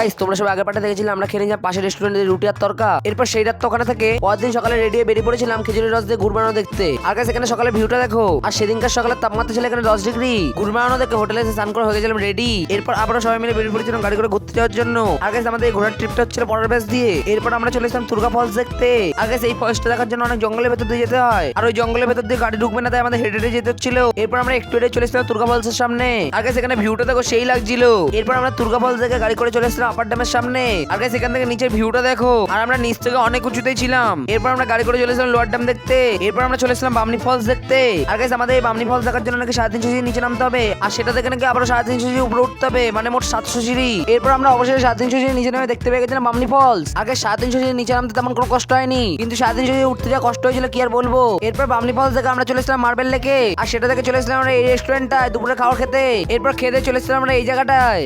Guys তোমরা সব আগের পার্টে দেখেছিলে আমরা খেয়ে নিলাম পাশের রেস্টুরেন্টে রুটি আর তরকা। এরপর সেই রাত তো ওখানে থেকে পরদিন সকালে রেডি হয়ে বেরিয়ে পড়েছিলাম খেজুরের রস দিয়ে গুড় বানানো দেখতে। আর গাইস এখানে সকালে ভিউটা দেখো, আর সেদিনকার সকালের তাপমাত্রা ছিল এখানে 10 ডিগ্রি। গুড় বানানো দেখে হোটেলে এসে স্নান করে হয়ে গেছিলাম রেডি। এরপর আবারও সবাই মিলে বেরিয়ে পড়েছিলাম গাড়ি করে ঘুরতে যাওয়ার জন্য। আর গাইস আমাদের এই ঘোরার ট্রিপটা হচ্ছিল পরের ব্যাচ দিয়ে। এরপর আমরা চলে এসেছিলাম তুর্গা ফলস দেখতে। আর গাইস এই ফলসটা দেখার জন্য অনেক জঙ্গলের ভেতর দিয়ে যেতে হয়, আর ওই জঙ্গলের ভেতর দিয়ে গাড়ি ঢুকবে না, তাই আমাদের হেঁটে হেঁটে যেতে হচ্ছিল। এরপর আমরা একটু হেঁটে চলে এসেছিলাম তুর্গা ফলসের সামনে। আর গাইস এখানে ভিউটা দেখো সেই লাগছিল। এরপর আমরা তুর্গা ফলস দেখে গাড়ি করে চলে এসেছিলাম আপার ড্যামের সামনে। আর গাইস এখান থেকে নিচের ভিউটা দেখো, আর আমরা নিচ থেকে অনেক উঁচুতেই ছিলাম। এরপর আমরা গাড়ি করে চলে এসেছিলাম লোয়ার ড্যাম দেখতে। এরপর আমরা চলে এসেছিলাম বামনি ফলস দেখতে। আর গাইস আমাদের এই বামনি ফলস দেখার জন্য নাকি 350 সিঁড়ি নিচে নামতে হবে, আর সেটা দেখে নাকি আবারও 350 সিঁড়ি উপরে উঠতে হবে, মানে মোট 700 সিঁড়ি। এরপর আমরা অবশ্যই 350 সিঁড়ি নিচে নেমে দেখতে পেয়ে গেছিলাম বামনি ফলস। আগে 350 সিঁড়ি নিচে নামতে তেমন কোনো কষ্ট হয়নি, কিন্তু 350 সিঁড়ি উঠতে যা কষ্ট হয়েছিল কি আর বলবো। এরপর বামনি ফলস দেখে আমরা চলে এসেছিলাম মার্বেল লেকে, আর সেটা দেখে চলে এসেছিলাম আমরা এই রেস্টুরেন্টটায় দুপুরে খাওয়ার খেতে। এরপর খেতে চলে এসেছিলাম আমরা এই জায়গাটায়।